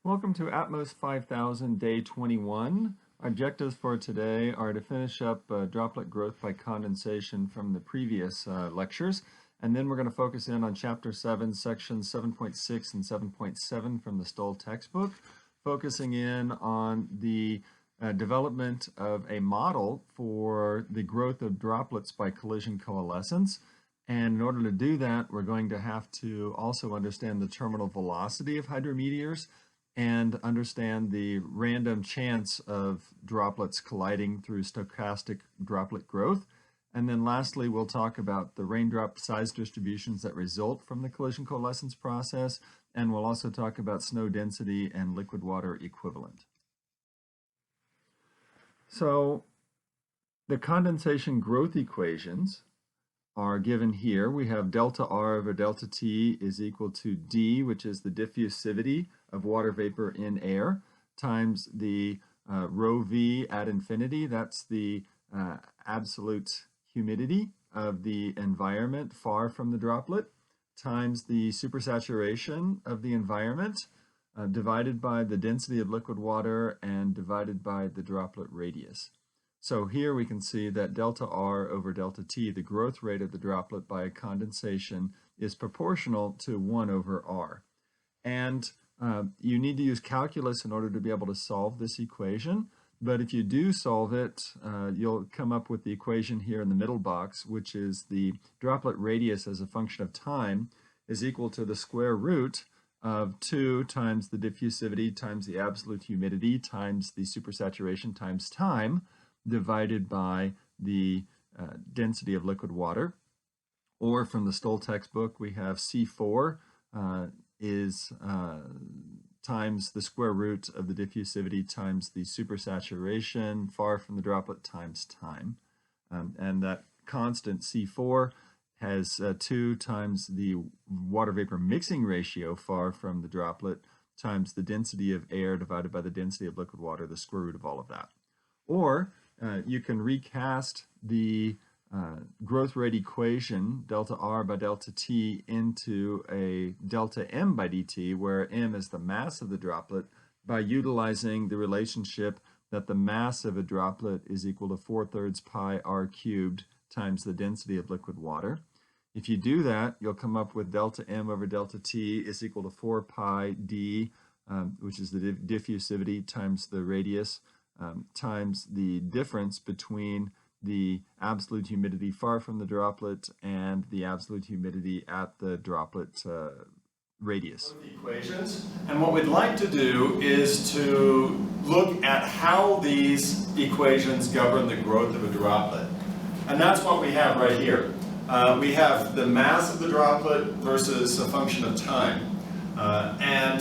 Welcome to ATMOS 5000 Day 21. Our objectives for today are to finish up droplet growth by condensation from the previous lectures, and then we're going to focus in on Chapter 7, Sections 7.6 and 7.7 from the Stull textbook, focusing in on the development of a model for the growth of droplets by collision coalescence. And in order to do that, we're going to have to also understand the terminal velocity of hydrometeors and understand the random chance of droplets colliding through stochastic droplet growth. And then lastly, we'll talk about the raindrop size distributions that result from the collision coalescence process, and we'll also talk about snow density and liquid water equivalent. So the condensation growth equations are given here. We have delta R over delta T is equal to D, which is the diffusivity of water vapor in air, times the rho V at infinity. That's the absolute humidity of the environment far from the droplet, times the supersaturation of the environment, divided by the density of liquid water and divided by the droplet radius. So here we can see that delta R over delta T, the growth rate of the droplet by condensation, is proportional to 1 over R. And you need to use calculus in order to be able to solve this equation. But if you do solve it, you'll come up with the equation here in the middle box, which is the droplet radius as a function of time is equal to the square root of 2 times the diffusivity times the absolute humidity times the supersaturation times time, divided by the density of liquid water. Or from the Stull textbook, we have C4 is times the square root of the diffusivity times the supersaturation far from the droplet times time. And that constant C4 has 2 times the water vapor mixing ratio far from the droplet times the density of air divided by the density of liquid water, the square root of all of that. Or you can recast the growth rate equation, delta R by delta T, into a delta M by dt, where M is the mass of the droplet, by utilizing the relationship that the mass of a droplet is equal to 4/3 pi R cubed times the density of liquid water. If you do that, you'll come up with delta M over delta T is equal to 4 pi D, which is the diffusivity times the radius, times the difference between the absolute humidity far from the droplet and the absolute humidity at the droplet radius. Equations, and what we'd like to do is to look at how these equations govern the growth of a droplet. And that's what we have right here. We have the mass of the droplet versus a function of time. And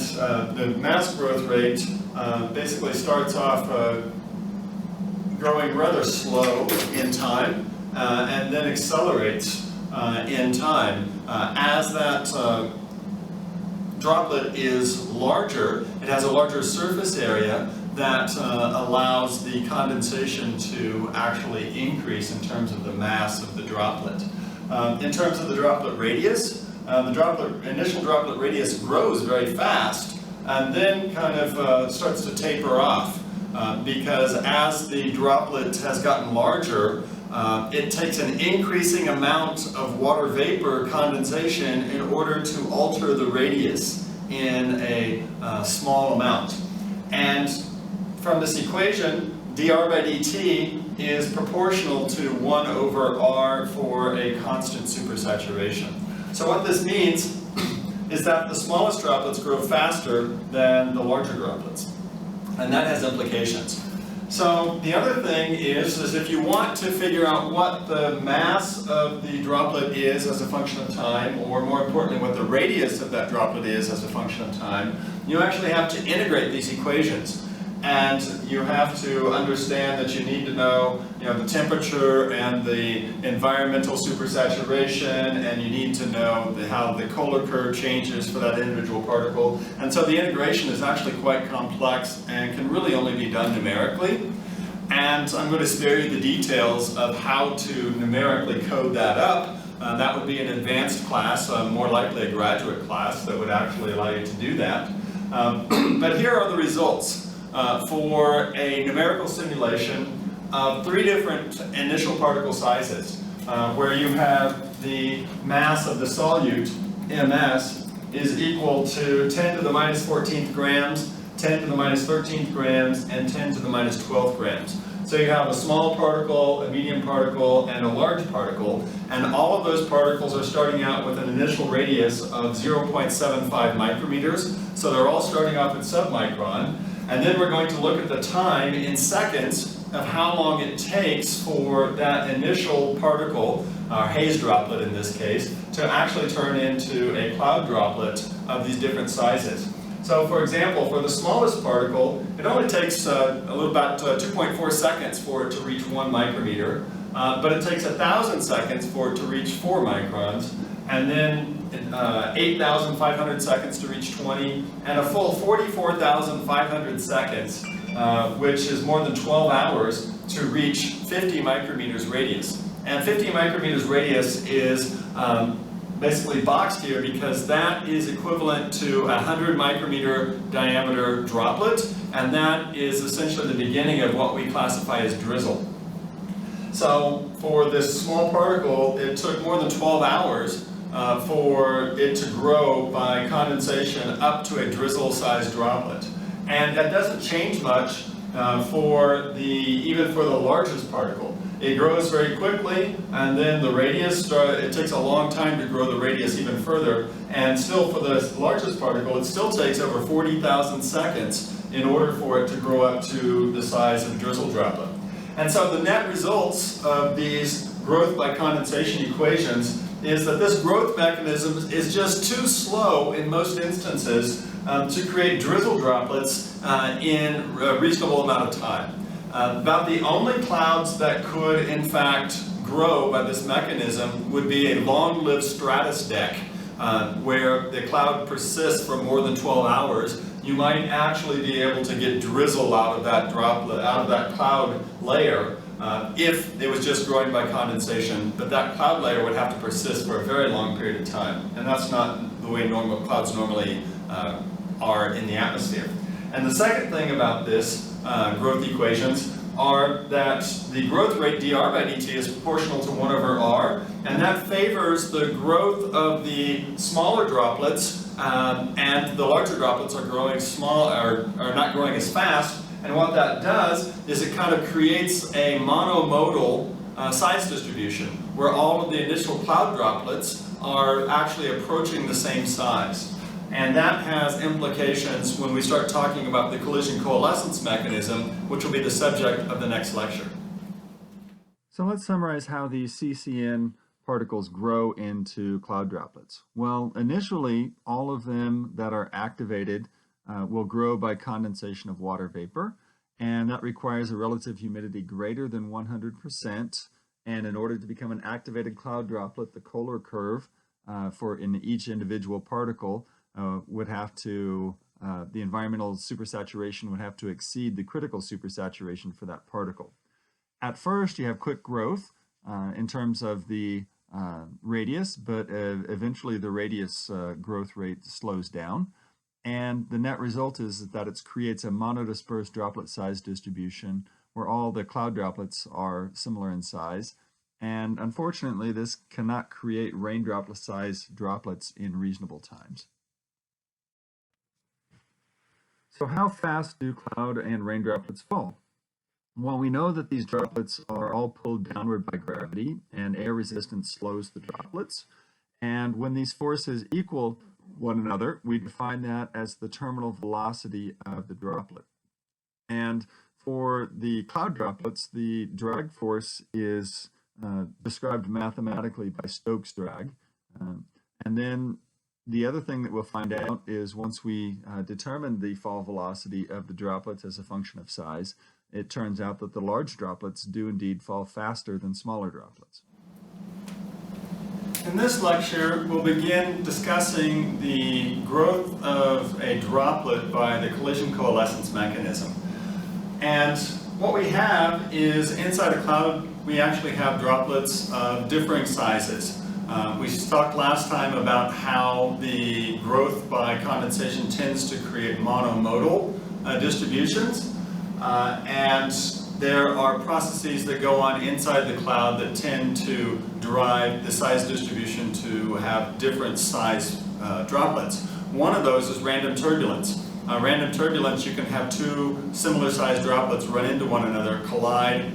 the mass growth rate basically starts off growing rather slow in time and then accelerates in time. As that droplet is larger, it has a larger surface area that allows the condensation to actually increase in terms of the mass of the droplet. In terms of the droplet radius, the initial droplet radius grows very fast and then kind of starts to taper off because as the droplet has gotten larger, it takes an increasing amount of water vapor condensation in order to alter the radius in a small amount. And from this equation, dr by dt is proportional to 1 over r for a constant supersaturation. So what this means is that the smallest droplets grow faster than the larger droplets. And that has implications. So the other thing is if you want to figure out what the mass of the droplet is as a function of time, or more importantly what the radius of that droplet is as a function of time, you actually have to integrate these equations. And you have to understand that you need to know, the temperature and the environmental supersaturation, and you need to know how the Kohler curve changes for that individual particle. And so the integration is actually quite complex and can really only be done numerically. And I'm going to spare you the details of how to numerically code that up. That would be an advanced class, more likely a graduate class that would actually allow you to do that. But here are the results for a numerical simulation of 3 different initial particle sizes, where you have the mass of the solute, ms, is equal to 10 to the minus 14th grams, 10 to the minus 13th grams, and 10 to the minus 12th grams. So you have a small particle, a medium particle, and a large particle, and all of those particles are starting out with an initial radius of 0.75 micrometers, so they're all starting off at submicron, and then we're going to look at the time in seconds of how long it takes for that initial particle, our haze droplet in this case, to actually turn into a cloud droplet of these different sizes. So for example, for the smallest particle, it only takes about 2.4 seconds for it to reach 1 micrometer, but it takes 1,000 seconds for it to reach 4 microns, and then 8,500 seconds to reach 20, and a full 44,500 seconds, which is more than 12 hours to reach 50 micrometers radius. And 50 micrometers radius is basically boxed here because that is equivalent to a 100 micrometer diameter droplet, and that is essentially the beginning of what we classify as drizzle. So for this small particle, it took more than 12 hours for it to grow by condensation up to a drizzle-sized droplet. And that doesn't change much even for the largest particle. It grows very quickly, and then the radius, it takes a long time to grow the radius even further, and still for the largest particle, it still takes over 40,000 seconds in order for it to grow up to the size of a drizzle droplet. And so the net results of these growth by condensation equations is that this growth mechanism is just too slow in most instances to create drizzle droplets in a reasonable amount of time. About the only clouds that could, in fact, grow by this mechanism would be a long-lived stratus deck, where the cloud persists for more than 12 hours. You might actually be able to get drizzle out of that droplet, out of that cloud layer, if it was just growing by condensation, but that cloud layer would have to persist for a very long period of time, and that's not the way clouds normally are in the atmosphere. And the second thing about this growth equations are that the growth rate dr by dt is proportional to 1 over r, and that favors the growth of the smaller droplets, and the larger droplets are growing are not growing as fast. And what that does is it kind of creates a monomodal size distribution, where all of the initial cloud droplets are actually approaching the same size. And that has implications when we start talking about the collision coalescence mechanism, which will be the subject of the next lecture. So let's summarize how these CCN particles grow into cloud droplets. Well, initially, all of them that are activated will grow by condensation of water vapor, and that requires a relative humidity greater than 100%. And in order to become an activated cloud droplet, the Kohler curve in each individual particle would have to, the environmental supersaturation would have to exceed the critical supersaturation for that particle. At first, you have quick growth in terms of the radius, but eventually the radius growth rate slows down. And the net result is that it creates a monodispersed droplet size distribution where all the cloud droplets are similar in size. And unfortunately, this cannot create raindrop size droplets in reasonable times. So how fast do cloud and rain droplets fall? Well, we know that these droplets are all pulled downward by gravity, and air resistance slows the droplets. And when these forces equal one another, we define that as the terminal velocity of the droplet. And for the cloud droplets, the drag force is described mathematically by Stokes drag. And then the other thing that we'll find out is once we determine the fall velocity of the droplets as a function of size, it turns out that the large droplets do indeed fall faster than smaller droplets. In this lecture, we'll begin discussing the growth of a droplet by the collision coalescence mechanism. And what we have is inside a cloud, we actually have droplets of differing sizes. We talked last time about how the growth by condensation tends to create monomodal distributions, and there are processes that go on inside the cloud that tend to drive the size distribution to have different size droplets. One of those is random turbulence. Random turbulence, you can have two similar sized droplets run into one another, collide,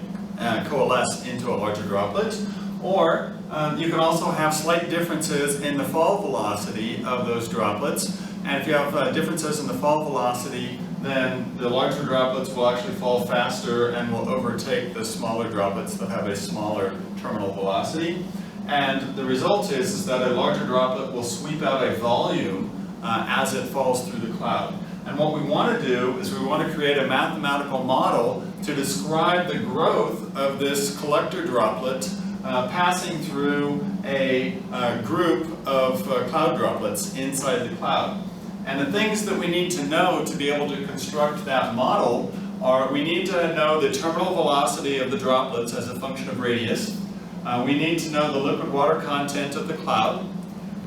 coalesce into a larger droplet. Or you can also have slight differences in the fall velocity of those droplets. And if you have differences in the fall velocity, then the larger droplets will actually fall faster and will overtake the smaller droplets that have a smaller terminal velocity. And the result is that a larger droplet will sweep out a volume as it falls through the cloud. And what we want to do is we want to create a mathematical model to describe the growth of this collector droplet passing through a group of cloud droplets inside the cloud. And the things that we need to know to be able to construct that model are, we need to know the terminal velocity of the droplets as a function of radius. We need to know the liquid water content of the cloud.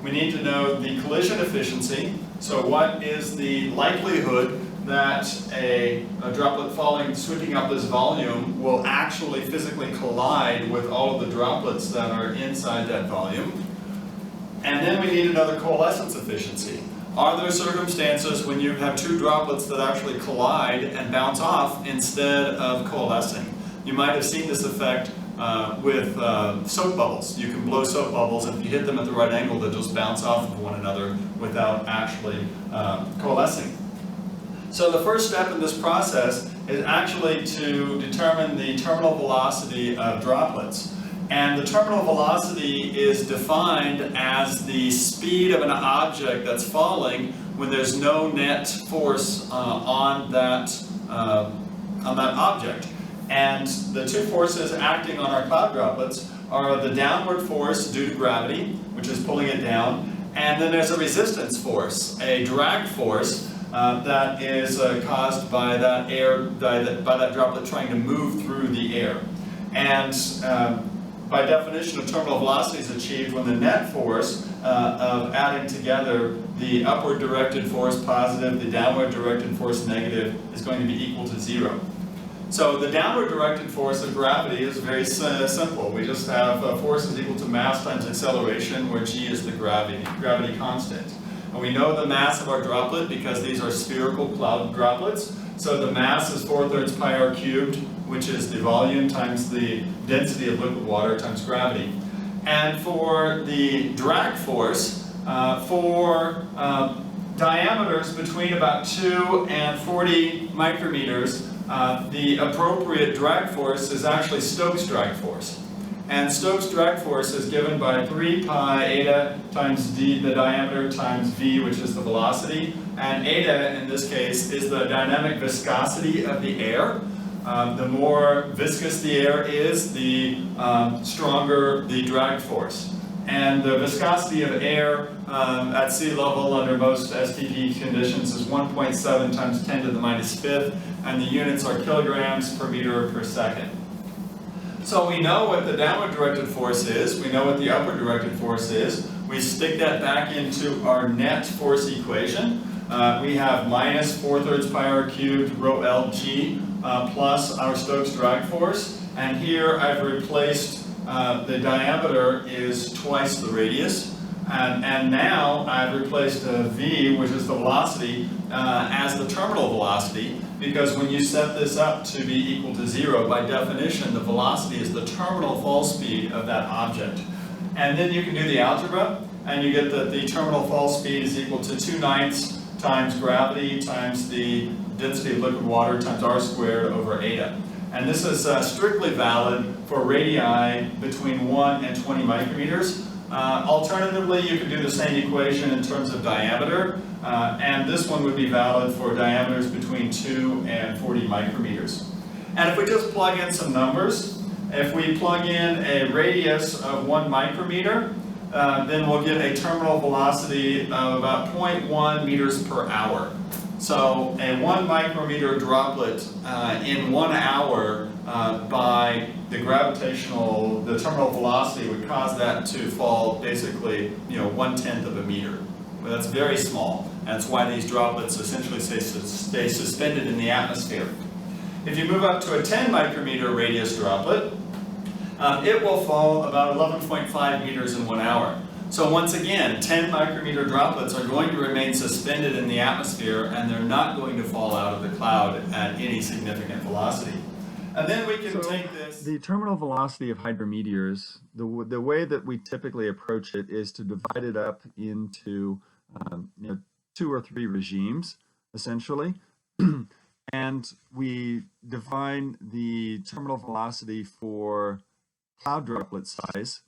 We need to know the collision efficiency. So what is the likelihood that a droplet falling, sweeping up this volume will actually physically collide with all of the droplets that are inside that volume. And then we need another coalescence efficiency. Are there circumstances when you have two droplets that actually collide and bounce off instead of coalescing? You might have seen this effect with soap bubbles. You can blow soap bubbles, and if you hit them at the right angle, they'll just bounce off of one another without actually coalescing. So the first step in this process is actually to determine the terminal velocity of droplets. And the terminal velocity is defined as the speed of an object that's falling when there's no net force on that object. And the two forces acting on our cloud droplets are the downward force due to gravity, which is pulling it down, and then there's a resistance force, a drag force, that is caused by that by that droplet trying to move through the air. And by definition, a terminal velocity is achieved when the net force of adding together the upward directed force positive, the downward directed force negative is going to be equal to 0. So the downward directed force of gravity is very simple. We just have force is equal to mass times acceleration, where g is the gravity constant. And we know the mass of our droplet because these are spherical cloud droplets. So the mass is 4/3 pi r cubed, which is the volume times the density of liquid water times gravity. And for the drag force, for diameters between about 2 and 40 micrometers, the appropriate drag force is actually Stokes drag force. And Stokes drag force is given by 3 pi eta times d, the diameter, times v, which is the velocity. And eta, in this case, is the dynamic viscosity of the air. The more viscous the air is, the stronger the drag force. And the viscosity of air at sea level under most STP conditions is 1.7 times 10 to the minus fifth, and the units are kilograms per meter per second. So we know what the downward directed force is, we know what the upward directed force is. We stick that back into our net force equation. We have minus 4/3 pi r cubed rho L G plus our Stokes drag force. And here I've replaced the diameter is twice the radius. And now I've replaced v, which is the velocity, as the terminal velocity, because when you set this up to be equal to 0, by definition, the velocity is the terminal fall speed of that object. And then you can do the algebra, and you get that the terminal fall speed is equal to 2/9 times gravity times the density of liquid water times r squared over eta. And this is strictly valid for radii between 1 and 20 micrometers. Alternatively, you could do the same equation in terms of diameter, and this one would be valid for diameters between 2 and 40 micrometers. And if we just plug in some numbers, if we plug in a radius of 1 micrometer, then we'll get a terminal velocity of about 0.1 meters per hour. So a 1 micrometer droplet in 1 hour by the terminal velocity would cause that to fall basically, 1/10 of a meter. Well, that's very small. That's why these droplets essentially stay suspended in the atmosphere. If you move up to a 10 micrometer radius droplet, it will fall about 11.5 meters in 1 hour. So once again, 10 micrometer droplets are going to remain suspended in the atmosphere, and they're not going to fall out of the cloud at any significant velocity. And then we can take this. The terminal velocity of hydrometeors, the way that we typically approach it is to divide it up into 2 or 3 regimes, essentially. And we define the terminal velocity for cloud droplet size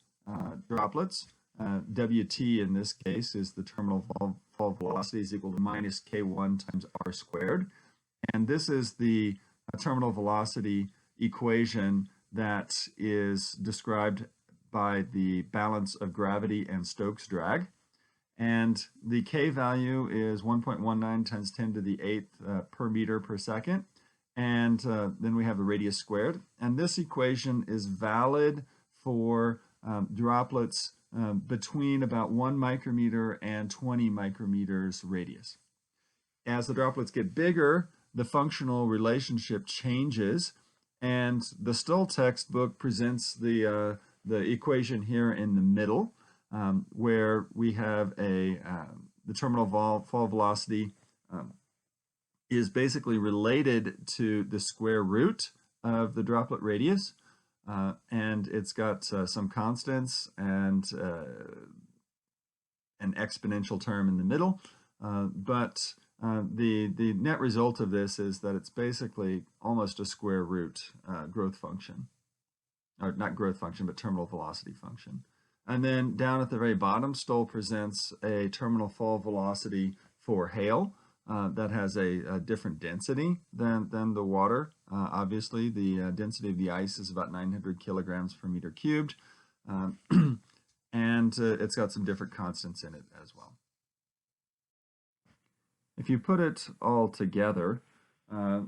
droplets. WT in this case is the terminal fall velocity is equal to minus K1 times R squared. And this is the terminal velocity equation that is described by the balance of gravity and Stokes drag. And the K value is 1.19 times 10 to the 8th per meter per second. And then we have the radius squared. And this equation is valid for droplets between about 1 micrometer and 20 micrometers radius. As the droplets get bigger, the functional relationship changes, and the Stull textbook presents the equation here in the middle, where we have the terminal fall velocity is basically related to the square root of the droplet radius. And it's got some constants and an exponential term in the middle. But the net result of this is that it's basically almost a square root growth function. Or not growth function, but terminal velocity function. And then down at the very bottom, Stull presents a terminal fall velocity for hail that has a different density than the water. Obviously, the density of the ice is about 900 kilograms per meter cubed, and it's got some different constants in it as well. If you put it all together,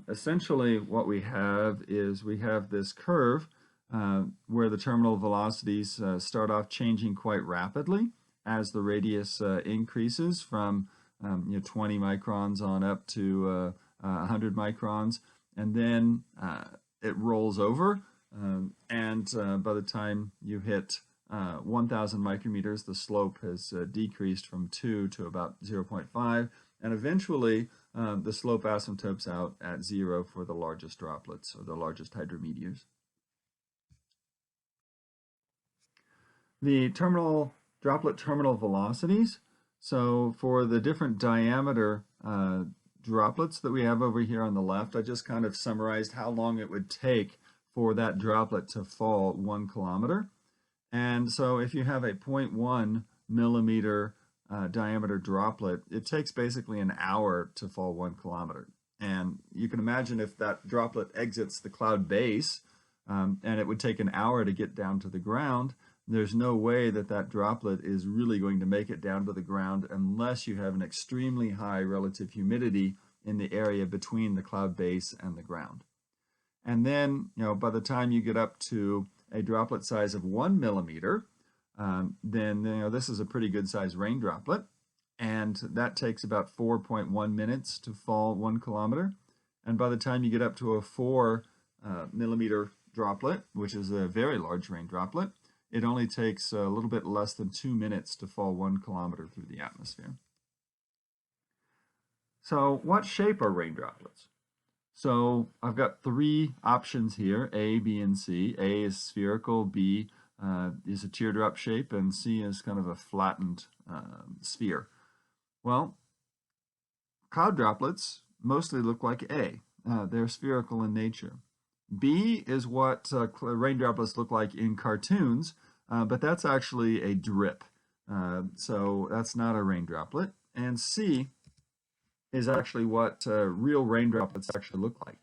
essentially what we have is we have this curve where the terminal velocities start off changing quite rapidly as the radius increases from 20 microns on up to 100 microns, and then it rolls over, and by the time you hit 1,000 micrometers, the slope has decreased from 2 to about 0.5, and eventually the slope asymptotes out at 0 for the largest droplets, or the largest hydrometeors. The droplet terminal velocities. So for the different diameter droplets that we have over here on the left, I just kind of summarized how long it would take for that droplet to fall 1 kilometer. And so if you have a 0.1 millimeter diameter droplet, it takes basically an hour to fall 1 kilometer. And you can imagine if that droplet exits the cloud base, and it would take an hour to get down to the ground, there's no way that that droplet is really going to make it down to the ground unless you have an extremely high relative humidity in the area between the cloud base and the ground. And then, by the time you get up to a droplet size of 1 millimeter, then this is a pretty good size rain droplet, and that takes about 4.1 minutes to fall 1 kilometer. And by the time you get up to a 4 millimeter droplet, which is a very large rain droplet, it only takes a little bit less than 2 minutes to fall 1 kilometer through the atmosphere. So what shape are rain droplets? So I've got 3 options here, A, B, and C. A is spherical, B is a teardrop shape, and C is kind of a flattened sphere. Well, cloud droplets mostly look like A. They're spherical in nature. B is what rain droplets look like in cartoons, but that's actually a drip. So that's not a rain droplet. And C is actually what real rain droplets actually look like.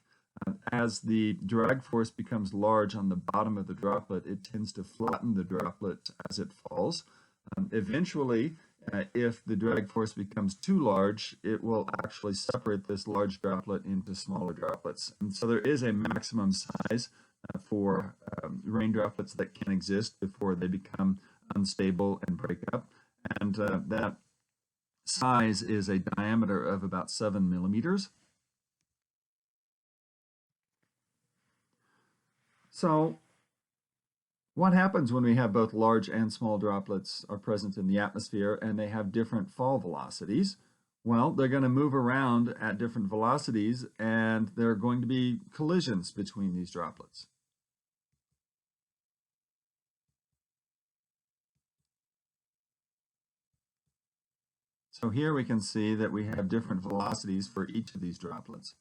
As the drag force becomes large on the bottom of the droplet, it tends to flatten the droplet as it falls. Eventually, if the drag force becomes too large, it will actually separate this large droplet into smaller droplets. And so there is a maximum size for rain droplets that can exist before they become unstable and break up. And that size is a diameter of about 7 millimeters. So what happens when we have both large and small droplets are present in the atmosphere and they have different fall velocities? Well, they're going to move around at different velocities and there are going to be collisions between these droplets. So here we can see that we have different velocities for each of these droplets.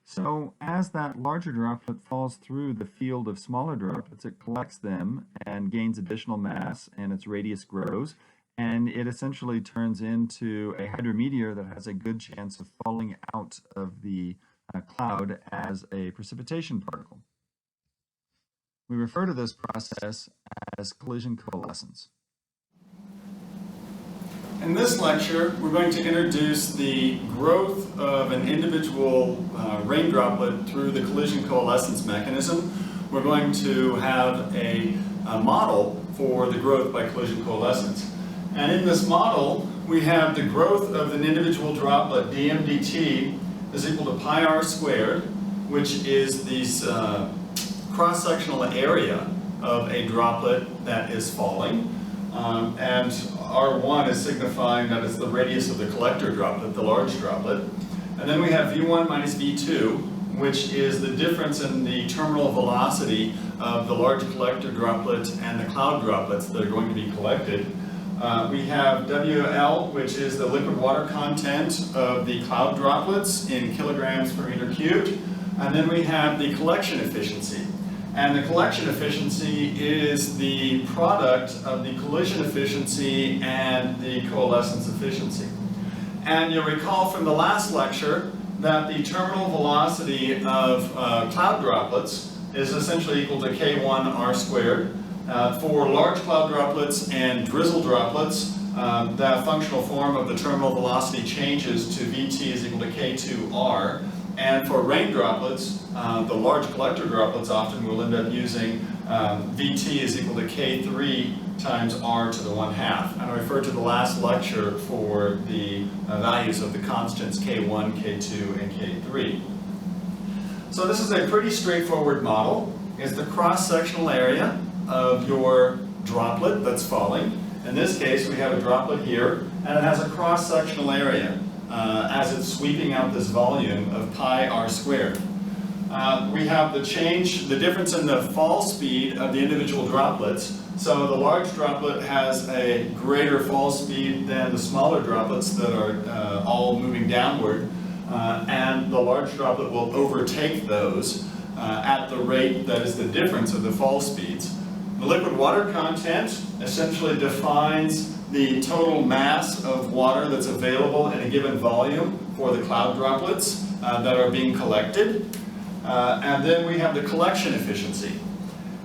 So as that larger droplet falls through the field of smaller droplets, it collects them and gains additional mass, and its radius grows, and it essentially turns into a hydrometeor that has a good chance of falling out of the cloud as a precipitation particle. We refer to this process as collision coalescence. In this lecture, we're going to introduce the growth of an individual rain droplet through the collision coalescence mechanism. We're going to have a model for the growth by collision coalescence. And in this model, we have the growth of an individual droplet, dm dt, is equal to pi r squared, which is the cross-sectional area of a droplet that is falling. And R1 is signifying that it's the radius of the collector droplet, the large droplet. And then we have V1 minus V2, which is the difference in the terminal velocity of the large collector droplet and the cloud droplets that are going to be collected. We have WL, which is the liquid water content of the cloud droplets in kilograms per meter cubed. And then we have the collection efficiency. And the collection efficiency is the product of the collision efficiency and the coalescence efficiency. And you'll recall from the last lecture that the terminal velocity of cloud droplets is essentially equal to K1 R squared. For large cloud droplets and drizzle droplets, the functional form of the terminal velocity changes to Vt is equal to K2R. And for rain droplets, the large collector droplets often will end up using Vt is equal to K3 times R to the 1/2. And I referred to the last lecture for the values of the constants K1, K2, and K3. So this is a pretty straightforward model. It's the cross-sectional area of your droplet that's falling. In this case, we have a droplet here, and it has a cross-sectional area as it's sweeping out this volume of pi r squared. We have the difference in the fall speed of the individual droplets. So the large droplet has a greater fall speed than the smaller droplets that are all moving downward, and the large droplet will overtake those at the rate that is the difference of the fall speeds. The liquid water content essentially defines the total mass of water that's available in a given volume for the cloud droplets that are being collected. And then we have the collection efficiency.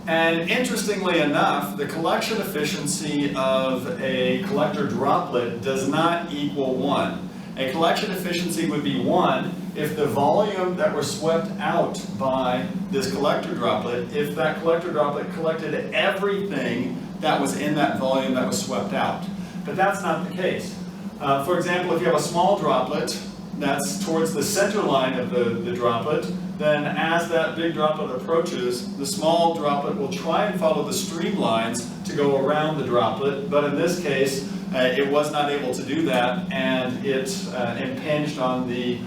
And interestingly enough, the collection efficiency of a collector droplet does not equal 1. A collection efficiency would be 1 if the volume that were swept out by this collector droplet, if that collector droplet collected everything that was in that volume that was swept out. But that's not the case. For example, if you have a small droplet that's towards the center line of the droplet, then as that big droplet approaches, the small droplet will try and follow the streamlines to go around the droplet, but in this case, it was not able to do that, and it impinged on the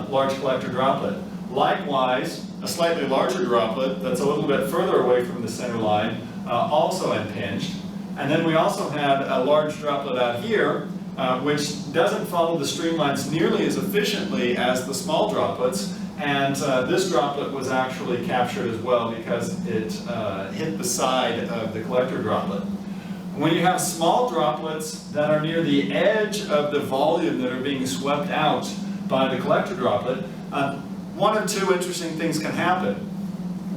large collector droplet. Likewise, a slightly larger droplet that's a little bit further away from the center line also impinged. And then we also had a large droplet out here, which doesn't follow the streamlines nearly as efficiently as the small droplets, and this droplet was actually captured as well because it hit the side of the collector droplet. When you have small droplets that are near the edge of the volume that are being swept out by the collector droplet, one of two interesting things can happen.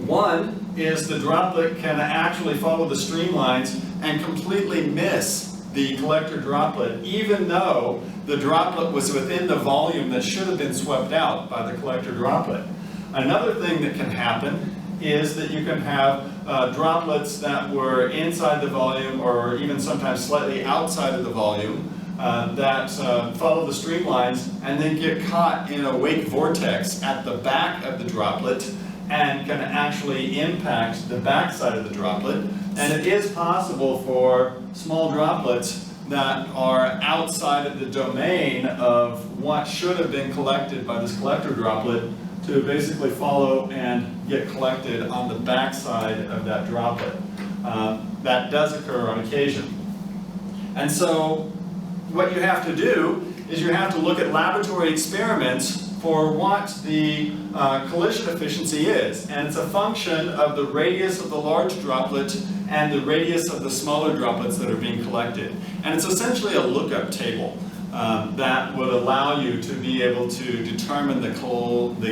One is the droplet can actually follow the streamlines and completely miss the collector droplet, even though the droplet was within the volume that should have been swept out by the collector droplet. Another thing that can happen is that you can have droplets that were inside the volume or even sometimes slightly outside of the volume that follow the streamlines and then get caught in a wake vortex at the back of the droplet and can actually impact the backside of the droplet. And it is possible for small droplets that are outside of the domain of what should have been collected by this collector droplet to basically follow and get collected on the backside of that droplet. That does occur on occasion. And so what you have to do is you have to look at laboratory experiments for what the collision efficiency is. And it's a function of the radius of the large droplet and the radius of the smaller droplets that are being collected. And it's essentially a lookup table that would allow you to be able to determine the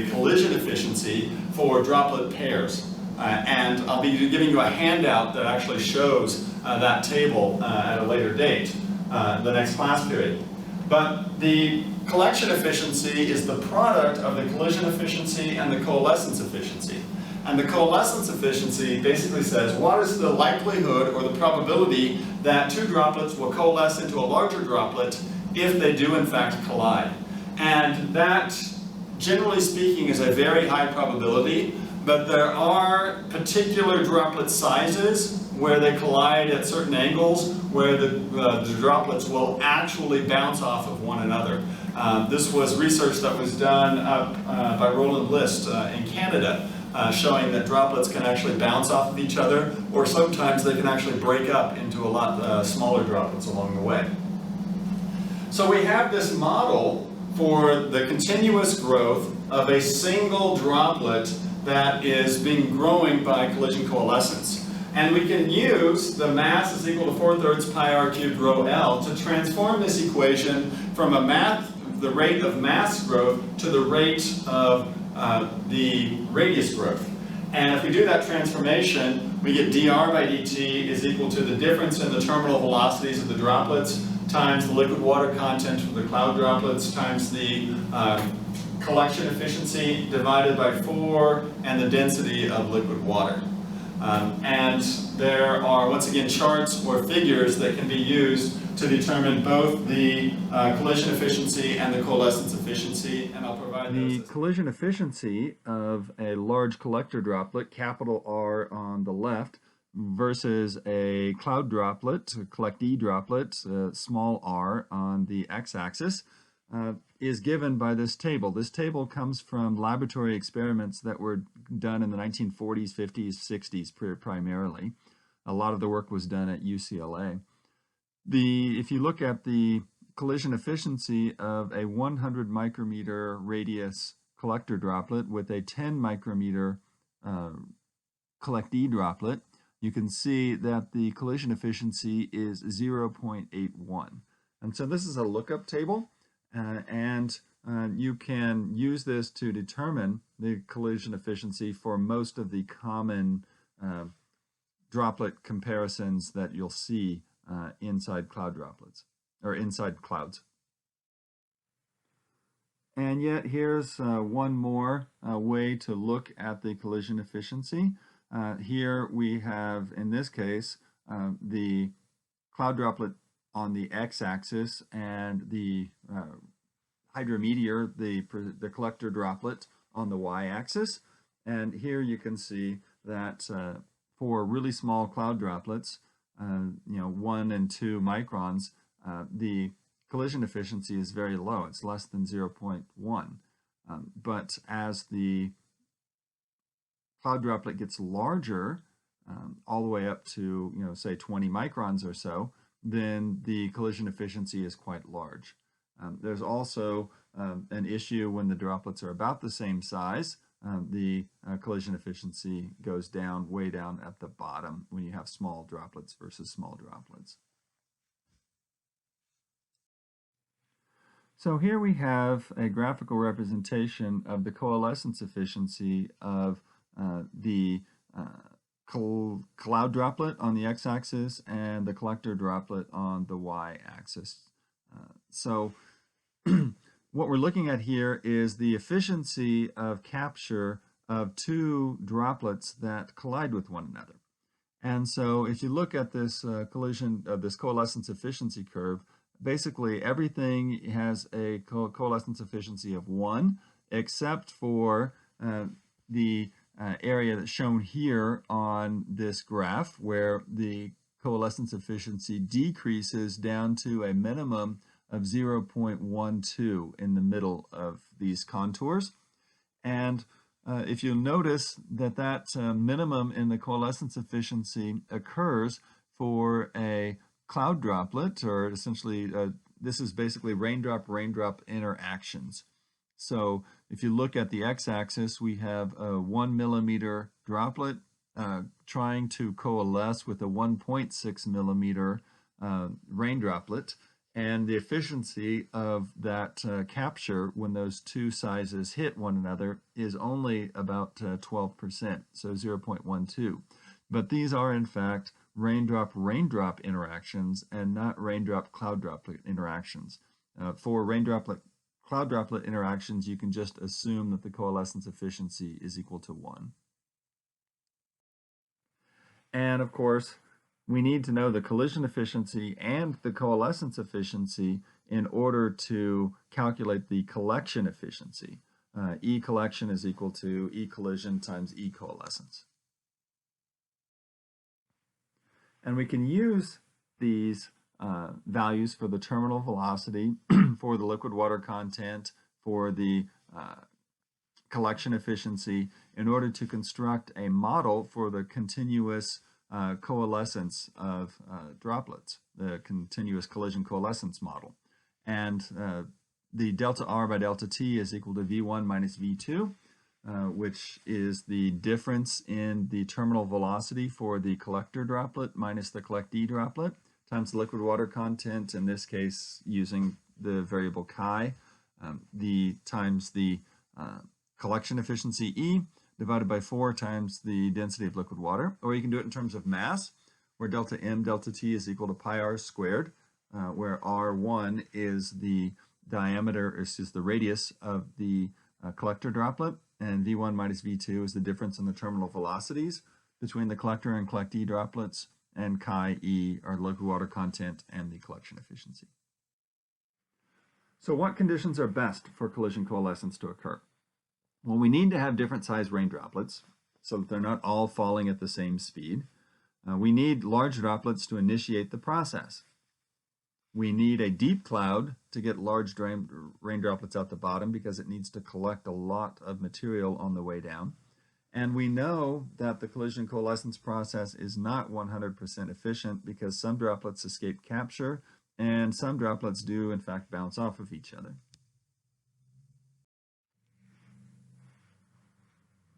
collision efficiency for droplet pairs. And I'll be giving you a handout that actually shows that table at a later date, the next class period. But the collection efficiency is the product of the collision efficiency and the coalescence efficiency. And the coalescence efficiency basically says what is the likelihood or the probability that two droplets will coalesce into a larger droplet if they do in fact collide. And that, generally speaking, is a very high probability, but there are particular droplet sizes where they collide at certain angles where the droplets will actually bounce off of one another. This was research that was done by Roland Stull in Canada, showing that droplets can actually bounce off of each other, or sometimes they can actually break up into a lot smaller droplets along the way. So we have this model for the continuous growth of a single droplet that is being growing by collision coalescence. And we can use the mass is equal to 4/3 pi r cubed rho L to transform this equation from the rate of mass growth to the rate of the radius growth. And if we do that transformation, we get dr by dt is equal to the difference in the terminal velocities of the droplets times the liquid water content of the cloud droplets times the collection efficiency divided by 4 and the density of liquid water. And there are, once again, charts or figures that can be used to determine both the collision efficiency and the coalescence efficiency, and I'll provide those. The collision efficiency of a large collector droplet, capital R on the left, versus a cloud droplet, a collectee droplet, small r on the x-axis, is given by this table. This table comes from laboratory experiments that were done in the 1940s, 50s, 60s primarily. A lot of the work was done at UCLA. If you look at the collision efficiency of a 100 micrometer radius collector droplet with a 10 micrometer collectee droplet, you can see that the collision efficiency is 0.81. And so this is a lookup table. And you can use this to determine the collision efficiency for most of the common droplet comparisons that you'll see inside cloud droplets, or inside clouds. And yet here's one more way to look at the collision efficiency. Here we have, in this case, the cloud droplet on the x-axis and the hydrometeor, the collector droplet, on the y-axis. And here you can see that for really small cloud droplets, 1 and 2 microns, the collision efficiency is very low. It's less than 0.1. But as the cloud droplet gets larger, all the way up to, say 20 microns or so, then the collision efficiency is quite large. There's also an issue when the droplets are about the same size. The collision efficiency goes down, way down at the bottom when you have small droplets versus small droplets. So here we have a graphical representation of the coalescence efficiency of the cloud droplet on the x-axis and the collector droplet on the y-axis. So what we're looking at here is the efficiency of capture of two droplets that collide with one another. And so if you look at this this coalescence efficiency curve, basically everything has a coalescence efficiency of 1, except for the area that's shown here on this graph, where the coalescence efficiency decreases down to a minimum of 0.12 in the middle of these contours. And if you'll notice that minimum in the coalescence efficiency occurs for a cloud droplet, or essentially this is basically raindrop interactions. So if you look at the x-axis, we have a 1 millimeter droplet trying to coalesce with a 1.6 millimeter rain droplet, and the efficiency of that capture when those two sizes hit one another is only about 12%, so 0.12. But these are in fact raindrop interactions and not raindrop cloud droplet interactions. For raindroplet cloud droplet interactions, you can just assume that the coalescence efficiency is equal to 1. And of course, we need to know the collision efficiency and the coalescence efficiency in order to calculate the collection efficiency. E collection is equal to E collision times E coalescence. And we can use these values for the terminal velocity, for the liquid water content, for the collection efficiency, in order to construct a model for the continuous coalescence of droplets, the continuous collision coalescence model. And the delta R by delta T is equal to V1 minus V2, which is the difference in the terminal velocity for the collector droplet minus the collectee droplet, times the liquid water content, in this case using the variable chi, times the collection efficiency E, divided by 4 times the density of liquid water. Or you can do it in terms of mass, where delta M delta T is equal to pi r squared, where R1 is the diameter, is the radius of the collector droplet, and V1 minus V2 is the difference in the terminal velocities between the collector and collectee droplets, and chi E are liquid water content and the collection efficiency. So what conditions are best for collision coalescence to occur? Well, we need to have different size rain droplets so that they're not all falling at the same speed. We need large droplets to initiate the process. We need a deep cloud to get large rain droplets out the bottom because it needs to collect a lot of material on the way down. And we know that the collision coalescence process is not 100% efficient because some droplets escape capture and some droplets do in fact bounce off of each other.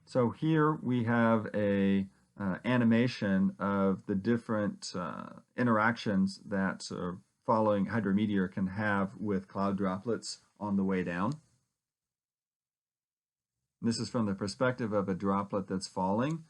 So here we have a animation of the different interactions that following hydrometeor can have with cloud droplets on the way down. This is from the perspective of a droplet that's falling.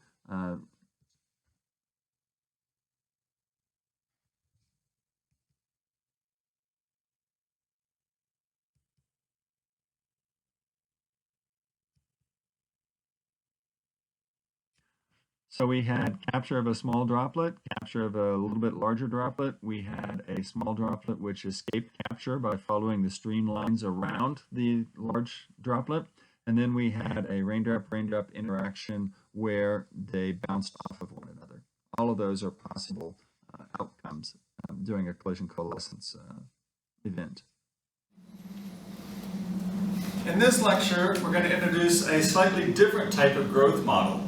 So we had capture of a small droplet, capture of a little bit larger droplet. We had a small droplet which escaped capture by following the streamlines around the large droplet. And then we had a raindrop interaction where they bounced off of one another. All of those are possible outcomes during a collision coalescence event. In this lecture, we're going to introduce a slightly different type of growth model.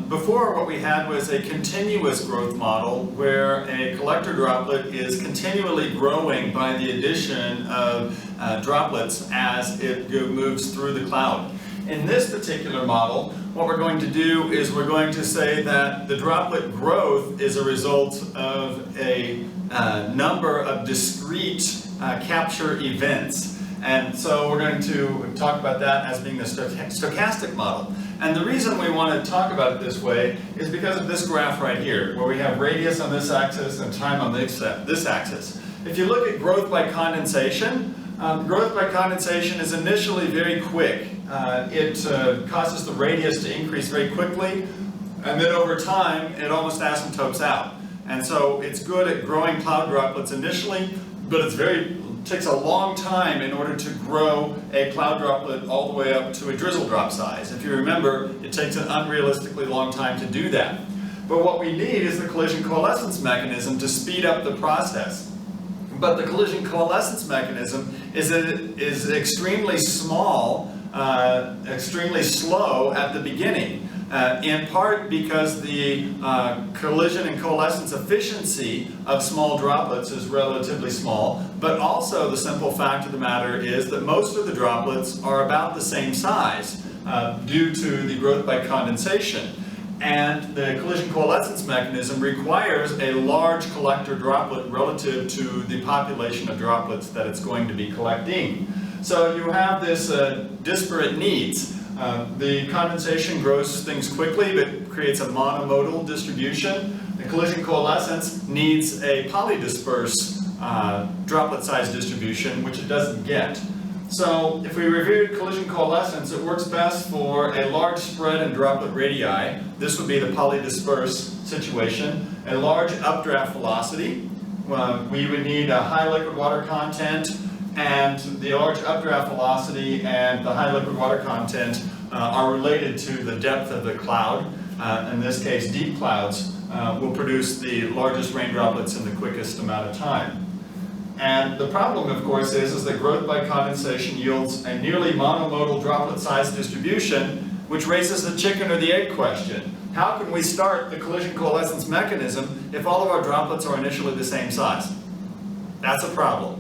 Before, what we had was a continuous growth model where a collector droplet is continually growing by the addition of droplets as it moves through the cloud. In this particular model, what we're going to do is we're going to say that the droplet growth is a result of a number of discrete capture events. And so we're going to talk about that as being the stochastic model. And the reason we want to talk about it this way is because of this graph right here, where we have radius on this axis and time on this axis. If you look at growth by condensation is initially very quick. It causes the radius to increase very quickly, and then over time it almost asymptotes out. And so it's good at growing cloud droplets initially, but it takes a long time in order to grow a cloud droplet all the way up to a drizzle drop size. If you remember, it takes an unrealistically long time to do that. But what we need is the collision coalescence mechanism to speed up the process. But the collision coalescence mechanism is extremely small, extremely slow at the beginning, in part because the collision and coalescence efficiency of small droplets is relatively small, but also the simple fact of the matter is that most of the droplets are about the same size due to the growth by condensation. And the collision coalescence mechanism requires a large collector droplet relative to the population of droplets that it's going to be collecting. So you have this disparate needs. The condensation grows things quickly but creates a monomodal distribution. The collision coalescence needs a polydisperse droplet size distribution, which it doesn't get. So if we review collision coalescence, it works best for a large spread in droplet radii. This would be the polydisperse situation. A large updraft velocity. We would need a high liquid water content, and the large updraft velocity and the high liquid water content are related to the depth of the cloud. In this case, deep clouds will produce the largest rain droplets in the quickest amount of time. And the problem, of course, is that growth by condensation yields a nearly monomodal droplet size distribution, which raises the chicken or the egg question. How can we start the collision coalescence mechanism if all of our droplets are initially the same size? That's a problem.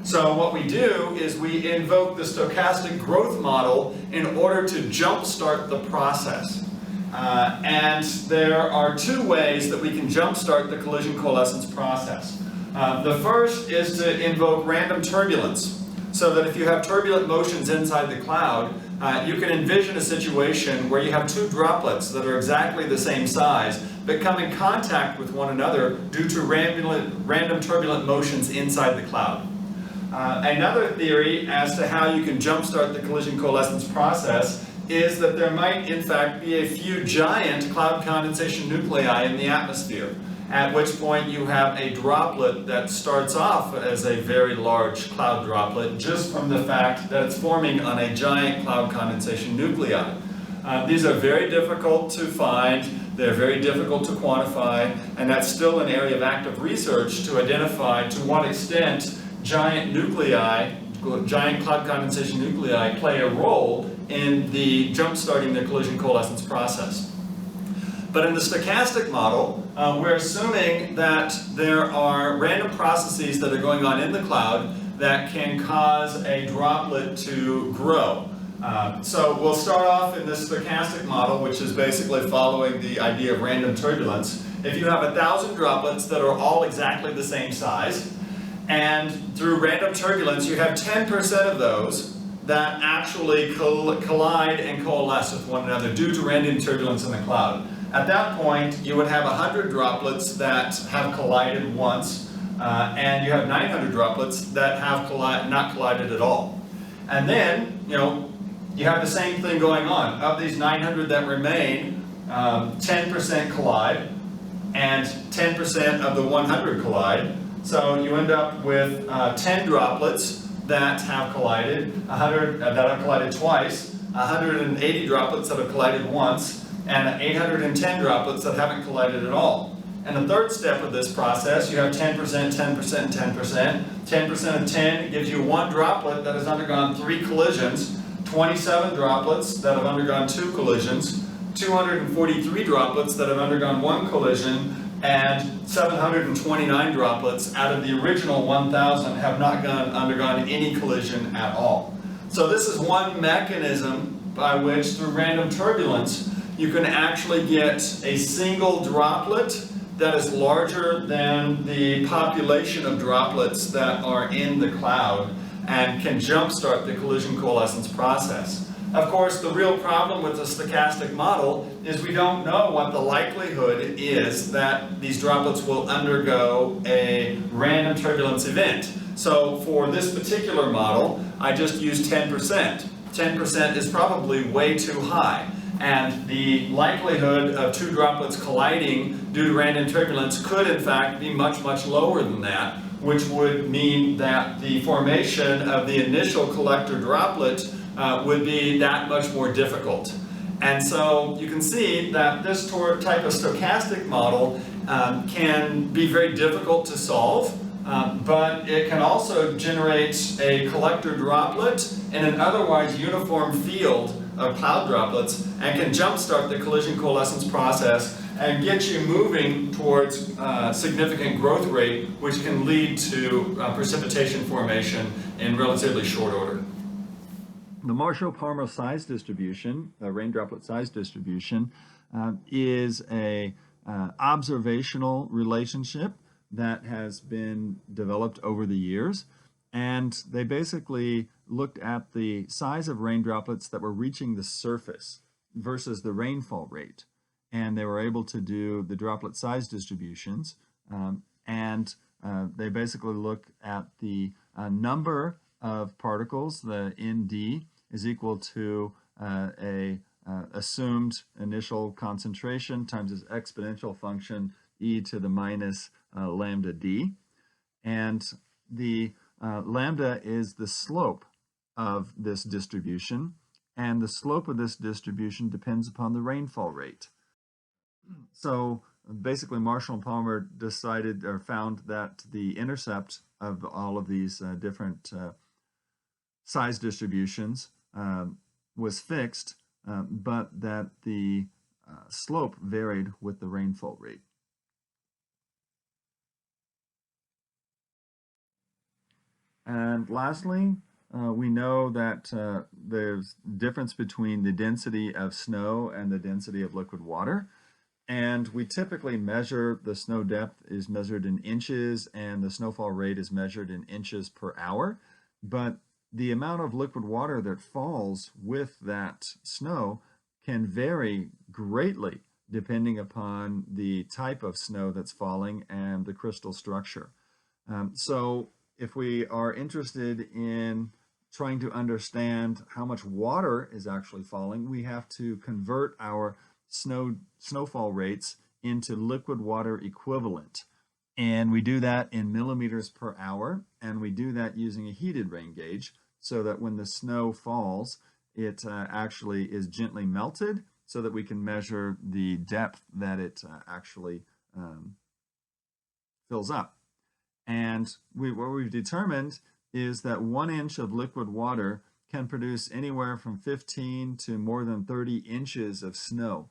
So what we do is we invoke the stochastic growth model in order to jumpstart the process. And there are two ways that we can jumpstart the collision coalescence process. The first is to invoke random turbulence, so that if you have turbulent motions inside the cloud, you can envision a situation where you have two droplets that are exactly the same size, but come in contact with one another due to random turbulent motions inside the cloud. Another theory as to how you can jumpstart the collision coalescence process is that there might in fact be a few giant cloud condensation nuclei in the atmosphere, at which point you have a droplet that starts off as a very large cloud droplet just from the fact that it's forming on a giant cloud condensation nuclei. These are very difficult to find, they're very difficult to quantify, and that's still an area of active research to identify to what extent giant nuclei, giant cloud condensation nuclei play a role in the jump-starting the collision coalescence process. But in the stochastic model, we're assuming that there are random processes that are going on in the cloud that can cause a droplet to grow. So we'll start off in this stochastic model, which is basically following the idea of random turbulence. If you have 1,000 droplets that are all exactly the same size, and through random turbulence you have 10% of those that actually collide and coalesce with one another due to random turbulence in the cloud. At that point, you would have 100 droplets that have collided once, and you have 900 droplets that have not collided at all. And then, you have the same thing going on. Of these 900 that remain, 10% collide, and 10% of the 100 collide. So you end up with 10 droplets that have collided, 100 that have collided twice, 180 droplets that have collided once, and 810 droplets that haven't collided at all. And the third step of this process, you have 10%, 10%, 10%. 10% of 10 gives you one droplet that has undergone 3 collisions, 27 droplets that have undergone 2 collisions, 243 droplets that have undergone 1 collision, and 729 droplets out of the original 1,000 have not undergone any collision at all. So this is one mechanism by which, through random turbulence, you can actually get a single droplet that is larger than the population of droplets that are in the cloud. and can jumpstart the collision coalescence process. Of course, the real problem with the stochastic model is we don't know what the likelihood is that these droplets will undergo a random turbulence event. So for this particular model, I just used 10%. 10% is probably way too high. And the likelihood of two droplets colliding due to random turbulence could in fact be much, much lower than that, which would mean that the formation of the initial collector droplet would be that much more difficult. And so you can see that this type of stochastic model can be very difficult to solve, but it can also generate a collector droplet in an otherwise uniform field of cloud droplets and can jumpstart the collision coalescence process and get you moving towards significant growth rate, which can lead to precipitation formation in relatively short order. The Marshall-Palmer size distribution, rain droplet size distribution, is a observational relationship that has been developed over the years, and they basically looked at the size of rain droplets that were reaching the surface versus the rainfall rate, and they were able to do the droplet size distributions, and they basically look at the number of particles. The ND is equal to a assumed initial concentration times its exponential function e to the minus lambda d, and the lambda is the slope of this distribution, and the slope of this distribution depends upon the rainfall rate. So basically Marshall and Palmer decided or found that the intercept of all of these different size distributions was fixed, but that the slope varied with the rainfall rate. And lastly, we know that there's difference between the density of snow and the density of liquid water. And we typically measure the snow depth is measured in inches and the snowfall rate is measured in inches per hour. But the amount of liquid water that falls with that snow can vary greatly depending upon the type of snow that's falling and the crystal structure. So if we are interested in trying to understand how much water is actually falling, we have to convert our snowfall rates into liquid water equivalent. And we do that in millimeters per hour, and we do that using a heated rain gauge so that when the snow falls, it actually is gently melted so that we can measure the depth that it actually fills up. And what we've determined is that 1 inch of liquid water can produce anywhere from 15 to more than 30 inches of snow,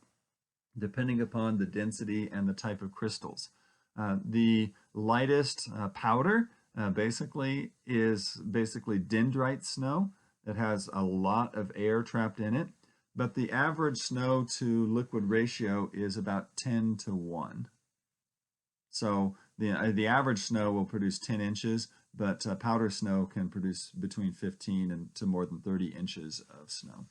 depending upon the density and the type of crystals. The lightest powder basically is dendrite snow that has a lot of air trapped in it, but the average snow to liquid ratio is about 10 to 1. So the average snow will produce 10 inches, but powder snow can produce between 15 and to more than 30 inches of snow.